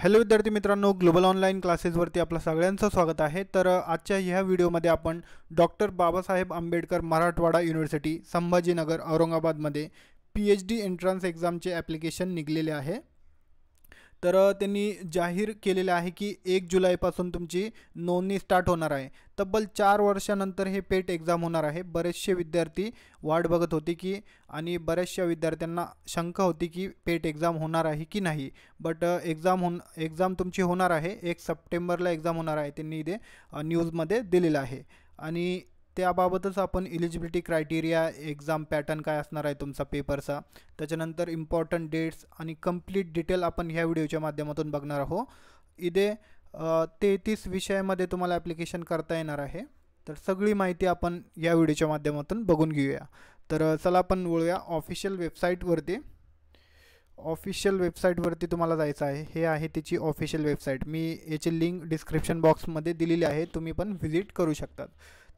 Hello विद्यार्थी मित्रांनो, global online क्लासेसवरती आपलं सगळ्यांचं स्वागत आहे। तर आजच्या ह्या व्हिडिओमध्ये आपण डॉक्टर बाबासाहेब आंबेडकर मराठवाडा युनिव्हर्सिटी संभाजीनगर औरंगाबादमध्ये PhD एंट्रन्स एक्झामचे ॲप्लिकेशन निघलेले आहे। तर त्यांनी जाहीर केलेले आहे की 1 जुलैपासून तुमची नोंदणी स्टार्ट होणार आहे। तब्बल 4 वर्षानंतर हे पेट एक्झाम होणार आहे। बरेचसे विद्यार्थी वाट बघत होते की आणि बऱ्याचशा विद्यार्थ्यांना शंका होती की पेट एक्झाम होणार आहे की नाही, बट एक्झाम तुमची होणार आहे। 1 सप्टेंबरला एक्झाम होणार आहे, त्यांनी इथे न्यूजमध्ये दिलेलं आहे। आणि त्याबाबतच आपण एलिजिबिलिटी क्रायटेरिया, एक्झाम पॅटर्न काय असणार आहे तुमचा पेपरचा, त्याच्यानंतर इम्पॉर्टंट डेट्स आणि कंप्लीट डिटेल आपण ह्या व्हिडिओच्या माध्यमातून बघणार आहोत। इथे 33 विषयामध्ये तुम्हाला ॲप्लिकेशन करता येणार आहे। तर सगळी माहिती आपण या व्हिडिओच्या माध्यमातून बघून घेऊया। तर चला आपण वळूया ऑफिशियल वेबसाईटवरती। ऑफिशियल वेबसाईटवरती तुम्हाला जायचं आहे। हे आहे त्याची ऑफिशियल वेबसाईट। मी याची लिंक डिस्क्रिप्शन बॉक्समध्ये दिलेली आहे, तुम्ही पण व्हिजिट करू शकतात।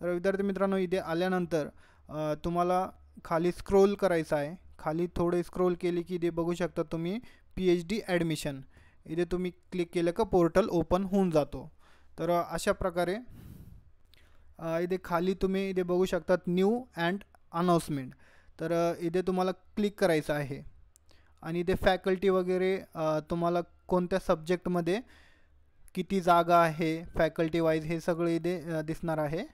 तर विद्यार्थी मित्रांनो, इथे आल्यानंतर तुम्हाला खाली स्क्रोल करायचं आहे। खाली थोडे स्क्रोल केले की इथे बघू शकता तुम्ही PhD ॲडमिशन, इथे तुम्ही क्लिक केलं का पोर्टल ओपन होऊन जातो। तर अशा प्रकारे इथे खाली तुम्ही इथे बघू शकतात न्यू अँड अनाउन्समेंट। तर इथे तुम्हाला क्लिक करायचं आहे आणि इथे फॅकल्टी वगैरे तुम्हाला कोणत्या सब्जेक्टमध्ये किती जागा आहे फॅकल्टी वाईज हे सगळे इथे दिसणार आहे।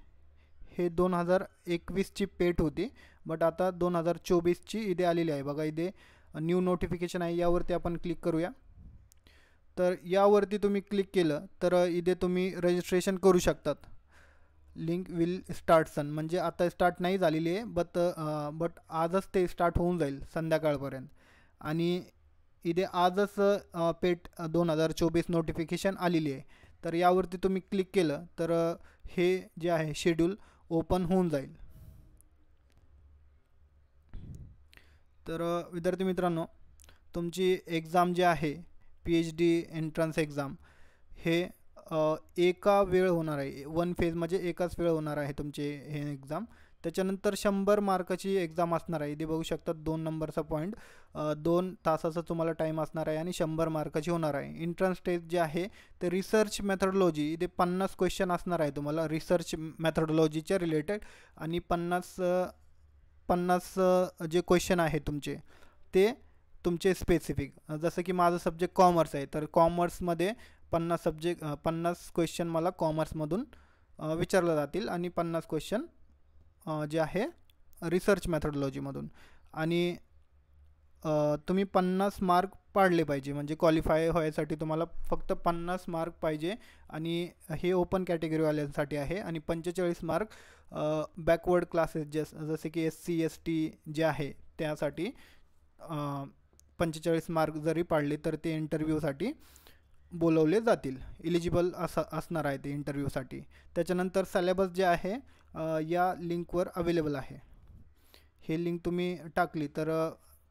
हे 2021ची पेट होती, बट आता 2024ची इथे आलेली आहे। बघा इथे न्यू नोटिफिकेशन आहे, यावरती आपण क्लिक करूया। तर यावरती तुम्ही क्लिक केलं तर इथे तुम्ही रजिस्ट्रेशन करू शकतात। लिंक विल स्टार्ट सन, म्हणजे आता स्टार्ट नाही झालेली आहे, बट आजच ते स्टार्ट होऊन जाईल संध्याकाळपर्यंत। आणि इथे आजच पेट 2024 नोटिफिकेशन आलेली आहे। तर यावरती तुम्ही क्लिक केलं तर हे जे आहे शेड्यूल ओपन होऊन जाईल। तर विद्यार्थी मित्रांनो, तुमची एक्झाम जी आहे PhD एंट्रन्स एक्झाम हे एका वेळ होणार आहे। 1 फेज म्हणजे एकाच वेळ होणार आहे तुमचे हे एक्झाम। त्याच्यानंतर 100 मार्काची एक्झाम असणार आहे। इथे बघू शकता 2 नंबरचा पॉईंट, 2 तासाचा तुम्हाला टाईम असणार आहे आणि 100 मार्काची होणार आहे। एंट्रन्स टेस्ट जे आहे ते रिसर्च मेथडॉलॉजी, इथे 50 क्वेश्चन असणार आहे तुम्हाला रिसर्च मेथडॉलॉजीच्या रिलेटेड। आणि 50 जे क्वेश्चन आहे तुमचे ते तुमचे स्पेसिफिक, जसं की माझं सब्जेक्ट कॉमर्स आहे, तर कॉमर्समध्ये 50 क्वेश्चन मला कॉमर्समधून विचारले जातील आणि 50 क्वेश्चन जे आहे रिसर्च मेथडॉलॉजीमधून। आणि तुम्ही 50 मार्क पाडले पाहिजे, म्हणजे क्वालिफाय व्हायसाठी तुम्हाला फक्त 50 मार्क पाहिजे। आणि हे ओपन कॅटेगरीवाल्यांसाठी आहे। आणि 45 मार्क बॅकवर्ड क्लासेस जसे की SC ST जे आहे त्यासाठी 45 मार्क जरी पाडले तर ते इंटरव्ह्यूसाठी बोलवले जातील, एलिजिबल असणार आहे ते इंटरव्ह्यूसाठी। त्याच्यानंतर सिलेबस जे आहे या लिंकवर अवेलेबल आहे। हे लिंक तुम्ही टाकली तर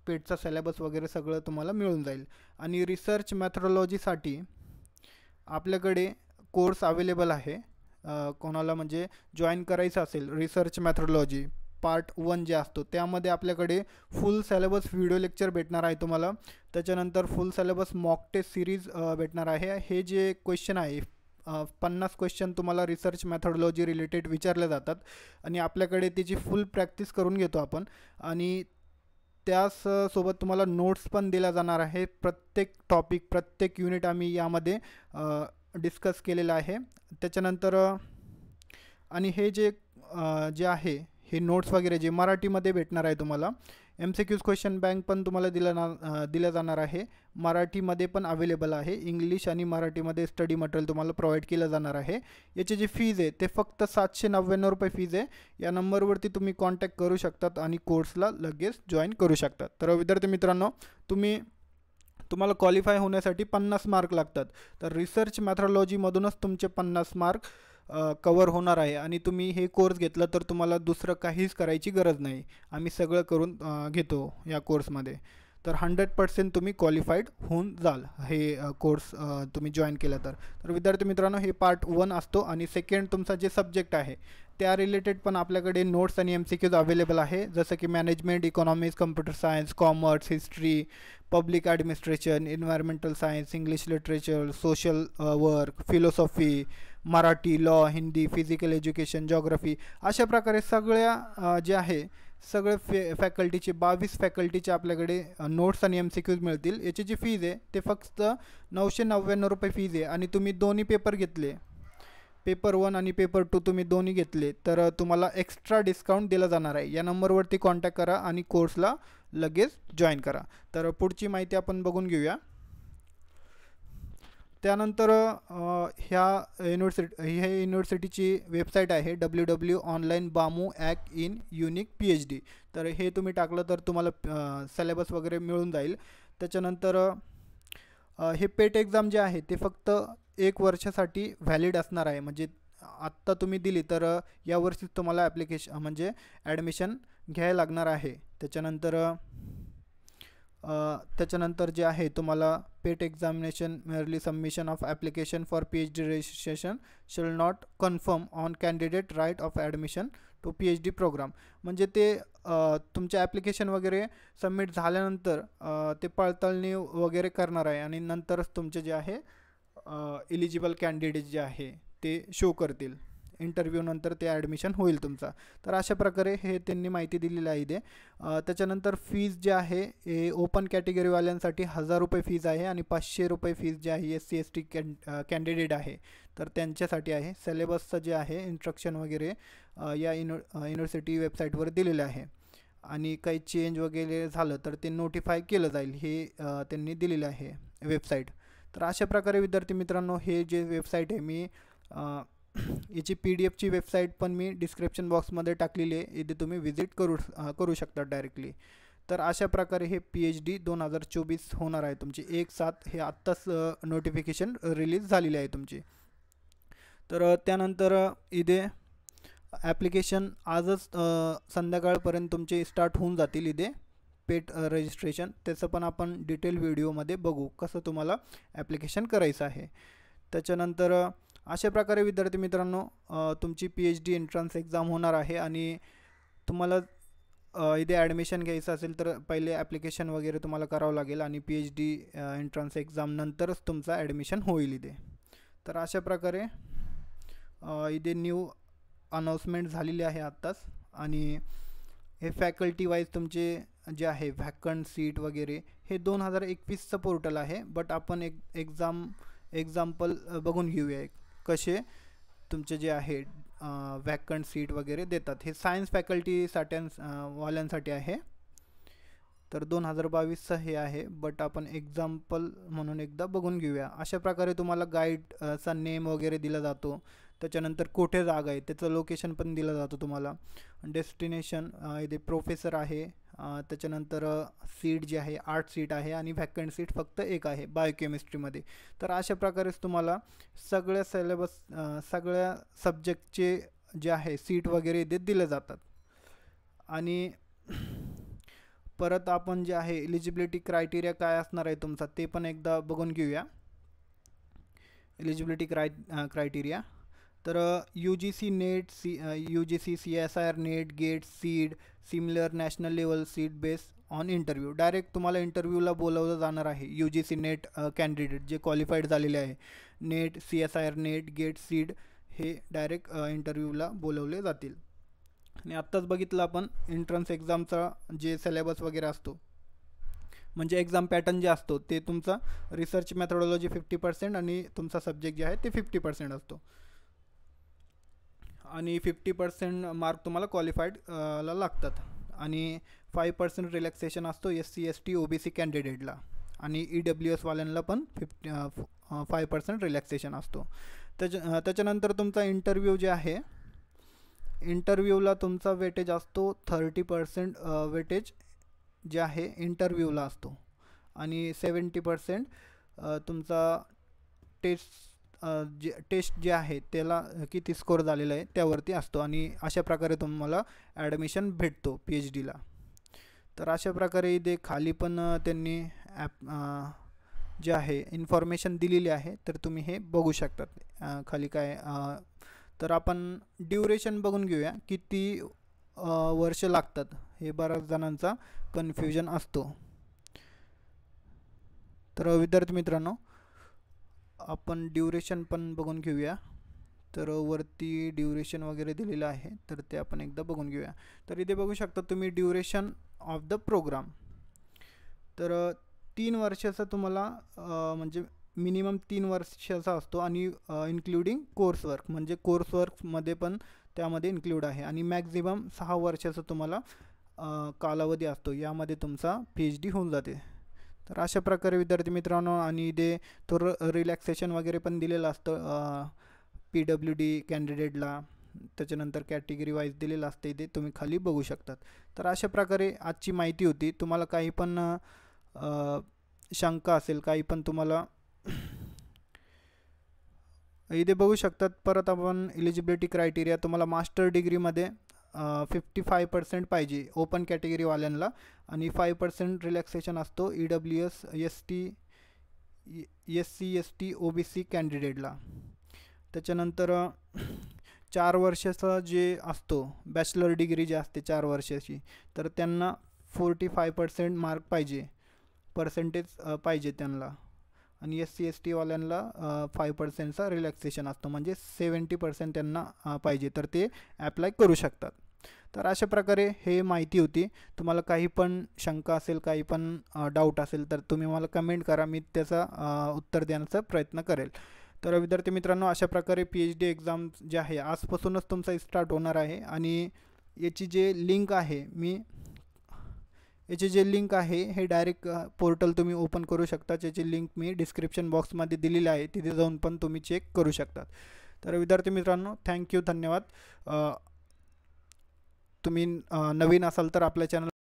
पेटचा सिलेबस वगैरे सगळं तुम्हाला मिळून जाईल। आणि रिसर्च मेथडॉलॉजीसाठी आपल्याकडे कोर्स अवेलेबल आहे। कोणाला म्हणजे जॉईन करायचं असेल रिसर्च मेथडॉलॉजी पार्ट 1 जे असतो, त्यामध्ये आपल्याकडे फुल सिलेबस व्हिडिओ लेक्चर भेटणार आहे तुम्हाला। त्याच्यानंतर full syllabus mock test series भेटणार आहे। हे जे क्वेश्चन आहे 50 क्वेश्चन तुम्हाला रिसर्च मेथडॉलॉजी रिलेटेड विचारले जातात आणि आपल्याकडे त्याची फुल प्रॅक्टिस करून घेतो आपण। आणि त्याच सोबत तुम्हाला नोट्स पण दिल्या जाणार आहे। प्रत्येक टॉपिक, प्रत्येक युनिट आम्ही यामध्ये डिस्कस केलेलं आहे। त्याच्यानंतर आणि हे जे आहे हे नोट्स वगैरे जे मराठीमध्ये भेटणार आहे तुम्हाला। MCQs क्वेश्चन बँक पण तुम्हाला दिलं जाणार आहे, मराठीमध्ये पण अवेलेबल आहे। इंग्लिश आणि मराठीमध्ये स्टडी मटेरियल तुम्हाला प्रोव्हाइड केलं जाणार आहे। याची जी फीज आहे ते फक्त 799 रुपये फीज आहे। या नंबरवरती तुम्ही कॉन्टॅक्ट करू शकतात आणि कोर्सला लगेच जॉईन करू शकतात। तर विद्यार्थी मित्रांनो, तुम्हाला क्वालिफाय होण्यासाठी 50 मार्क लागतात। तर रिसर्च मेथडॉलॉजीमधूनच तुमचे 50 मार्क कवर होणार आहे। आणि तुम्ही हे कोर्स घेतलं तर तुम्हाला दुसरं काहीच करायची गरज नाही, आम्ही सगळं करून घेतो या कोर्समध्ये। तर 100% तुम्ही क्वालिफाईड होऊन जाल हे कोर्स तुम्ही जॉईन केलं तर। विद्यार्थी मित्रांनो, हे पार्ट 1 असतो आणि सेकंड तुमचा जे सब्जेक्ट आहे त्या रिलेटेड पण आपल्याकडे नोट्स आणि MCQज अवेलेबल आहे, जसं की management, economics, computer science, commerce, history, public administration, environmental science, English literature, social work, philosophy, Marathi, law, Hindi, physical education, geography, अशा प्रकारे सगळ्या जे आहे सगळे फॅकल्टीचे 22 फॅकल्टीचे आपल्याकडे नोट्स आणि MCQज मिळतील. याची जी फीज आहे ते फक्त 999 रुपये फीज आहे. आणि तुम्ही दोन्ही पेपर घेतले, पेपर 1 आणि पेपर 2 तुम्ही दोन्ही घेतले, तर तुम्हाला एक्स्ट्रा डिस्काउंट दिला जाणार आहे. या नंबरवरती कॉन्टॅक्ट करा आणि कोर्सला लगेच जॉईन करा. तर पुढची माहिती आपण बघून घेऊया. त्यानंतर ह्या युनिव्हर्सिटीची वेबसाईट आहे www.onlinebamooact-in-unique-phd. तर हे तुम्ही टाकलं तर तुम्हाला सिलेबस वगैरे मिळून जाईल. त्याच्यानंतर हे पेट एक्झाम जे आहे ते फक्त 1 वर्षासाठी व्हॅलिड असणार आहे. म्हणजे आत्ता तुम्ही दिली तर या वर्षीच तुम्हाला म्हणजे ॲडमिशन घ्यायला लागणार आहे. त्याच्यानंतर जे आहे तुम्हाला PET examination merely submission of application for PhD registration shall not confirm on candidate right of admission to PhD programme. म्हणजे ते तुमचे ॲप्लिकेशन वगैरे सबमिट झाल्यानंतर ते पडताळणी वगैरे करणार आहे आणि नंतरच तुमचे जे आहे एलिजिबल कॅन्डिडेट जे आहे ते शो करतील. इंटरव्ह्यू नंतर ते ॲडमिशन होईल तुमचा. तर अशा प्रकारे हे त्यांनी माहिती दिलेली आहे इथे. त्याच्यानंतर फीज जे आहे हे ओपन कॅटेगरीवाल्यांसाठी 1000 रुपये फीज आहे आणि 500 रुपये फीज जे आहे SC/ST कॅन्डिडेट आहे तर त्यांच्यासाठी आहे. सिलेबसचं जे आहे इन्स्ट्रक्शन वगैरे या युनिव्हर्सिटी वेबसाईटवर दिलेलं आहे आणि काही चेंज वगैरे झालं तर ते नोटिफाय केलं जाईल, हे त्यांनी दिलेलं आहे वेबसाईट. तर अशा प्रकारे विद्यार्थी मित्रांनो हे जे वेबसाईट आहे मी याची PDF ची वेबसाईट पण मी डिस्क्रिप्शन बॉक्समध्ये टाकलेली आहे, इथे तुम्ही व्हिजिट करू शकता डायरेक्टली. तर अशा प्रकारे हे PhD 2024 होणार आहे तुमची 1/7. हे आत्ताच नोटिफिकेशन रिलीज झालेली आहे तुमची. तर त्यानंतर इथे ॲप्लिकेशन आजच संध्याकाळपर्यंत तुमचे स्टार्ट होऊन जातील इथे पेट रजिस्ट्रेशन. त्याचं पण आपण डिटेल व्हिडिओमध्ये बघू कसं तुम्हाला ॲप्लिकेशन करायचं आहे. त्याच्यानंतर अशा प्रकारे विद्यार्थी मित्रांनो तुमची PhD एंट्रन्स एक्झाम होणार आहे आणि तुम्हाला इथे ॲडमिशन घ्यायचं असेल तर पहिले ॲप्लिकेशन वगैरे तुम्हाला करावं लागेल आणि PhD एंट्रन्स एक्झाम नंतरच तुमचा ॲडमिशन होईल इथे. तर अशा प्रकारे इथे न्यू अनाऊन्समेंट झालेली आहे आत्ताच. आणि हे फॅकल्टी वाईज तुमचे जे आहे व्हॅकंट सीट वगैरे हे 2021चं पोर्टल आहे. बट आपण एक्झाम्पल बघून घेऊया कसे तुमचे जे आहे व्हॅकंट सीट वगैरे देतात. हे सायन्स फॅकल्टीसाठी वाल्यांसाठी आहे. तर 2022चं हे आहे, बट आपण एक्झाम्पल म्हणून एकदा बघून घेऊया. अशा प्रकारे तुम्हाला गाईडचा नेम वगैरे दिला जातो. त्याच्यानंतर कुठे जागा आहे त्याचं लोकेशन पण दिलं जातं तुम्हाला. डेस्टिनेशन इथे प्रोफेसर आहे. त्याच्यानंतर सीट जी आहे 8 सीट आहे आणि व्हॅकंट सीट फक्त 1 आहे बायोकेमिस्ट्रीमध्ये. तर अशा प्रकारेच तुम्हाला सगळ्या सगळ्या सब्जेक्टचे जे आहे सीट वगैरे इथे दिले जातात. आणि परत आपण जे आहे एलिजिबिलिटी क्रायटेरिया काय असणार आहे तुमचा ते पण एकदा बघून घेऊया. एलिजिबिलिटी क्रायटेरिया तर UGC NET UGC CSIR NET GATE CEED similar national level seat base on interview. Direct तुम्हाला इंटरव्ह्यूला बोलवलं जाणार आहे. UGC नेट कॅन्डिडेट जे क्वालिफाईड झालेले आहे NET CSIR NET GATE CEED हे डायरेक्ट इंटरव्ह्यूला बोलवले जातील. आणि आत्ताच बघितलं आपण एंट्रन्स एक्झामचा जे सिलेबस वगैरे असतो म्हणजे एक्झाम पॅटर्न जे असतो ते तुमचा रिसर्च मेथोडॉलॉजी 50% आणि तुमचा सब्जेक्ट जे आहे ते 50% असतो. आणि 50% मार्क तुम्हाला क्वालिफाईड ला लागतात. आणि 5% रिलॅक्सेशन असतो SC ST OBC कॅन्डिडेटला. आणि EWS वाल्यांना पण 5% रिलॅक्सेशन असतो. त्याच्यानंतर तुमचा इंटरव्ह्यू जे आहे इंटरव्ह्यूला तुमचा वेटेज असतो 30% वेटेज जे आहे इंटरव्ह्यूला असतो. आणि 70% तुमचा टेस्ट जे आहे त्याला किती स्कोअर झालेला आहे त्यावरती असतो. आणि अशा प्रकारे तुम्हाला ॲडमिशन भेटतो PhDला. तर अशा प्रकारे इथे खाली पण त्यांनी जे आहे इन्फॉर्मेशन दिलेली आहे तर तुम्ही हे बघू शकतात खाली काय. तर आपण ड्युरेशन बघून घेऊया किती वर्ष लागतात, हे बऱ्याच जणांचा कन्फ्युजन असतो. तर विद्यार्थी मित्रांनो, आपण ड्युरेशन पण बघून घेऊया. तर वरती ड्युरेशन वगैरे दिलेलं आहे, तर ते आपण एकदा बघून घेऊया. तर इथे बघू शकता तुम्ही ड्युरेशन ऑफ द प्रोग्राम. तर 3 वर्षाचा तुम्हाला म्हणजे मिनिमम 3 वर्षाचा असतो आणि इन्क्लुडिंग कोर्सवर्क, म्हणजे कोर्सवर्कमध्ये पण त्यामध्ये इन्क्लूड आहे. आणि मॅक्झिमम 6 वर्षाचा तुम्हाला कालावधी असतो, यामध्ये तुमचा PhD होऊन जाते. तर अशा प्रकारे विद्यार्थी मित्रांनो, आणि इथे तो रिलॅक्सेशन वगैरे पण दिलेलं असतं PWD कॅन्डिडेटला, त्याच्यानंतर कॅटेगरी वाईज दिलेलं असतं, इथे तुम्ही खाली बघू शकतात. तर अशा प्रकारे आजची माहिती होती. तुम्हाला काही पण शंका असेल, काही पण तुम्हाला इथे बघू शकतात. परत आपण एलिजिबिलिटी क्रायटेरिया, तुम्हाला मास्टर डिग्रीमध्ये 55% पाहिजे ओपन कॅटेगरीवाल्यांना, आणि 5% रिलॅक्सेशन असतो EWS ST SC ST OBC कॅन्डिडेटला. त्याच्यानंतर 4 वर्षाचा जे असतो बॅचलर डिग्री जे असते 4 वर्षाची, तर त्यांना 45% मार्क पाहिजे, पर्सेंटेज पाहिजे त्यांना. आणि SC ST वाल्यांना 5%चा रिलॅक्सेशन असतो, म्हणजे 70% त्यांना पाहिजे, तर ते ॲप्लाय करू शकतात. तर अशा प्रकारे हे माहिती होती. तुम्हाला काही पण शंका असेल, काही पण डाऊट असेल, तर तुम्ही मला कमेंट करा, मी त्याचा उत्तर देण्याचा प्रयत्न करेल. तर विद्यार्थी मित्रांनो, अशा प्रकारे PhD एक्झाम जे आहे आजपासूनच तुमचा स्टार्ट होणार आहे. आणि याची जे लिंक आहे, हे डायरेक्ट पोर्टल तुम्ही ओपन करू शकता, ज्याची लिंक मी डिस्क्रिप्शन बॉक्समध्ये दिलेली आहे, तिथे जाऊन पण तुम्ही चेक करू शकतात. तर विद्यार्थी मित्रांनो, थँक्यू, धन्यवाद. तुम्ही नवीन असाल तर आपल्या चॅनल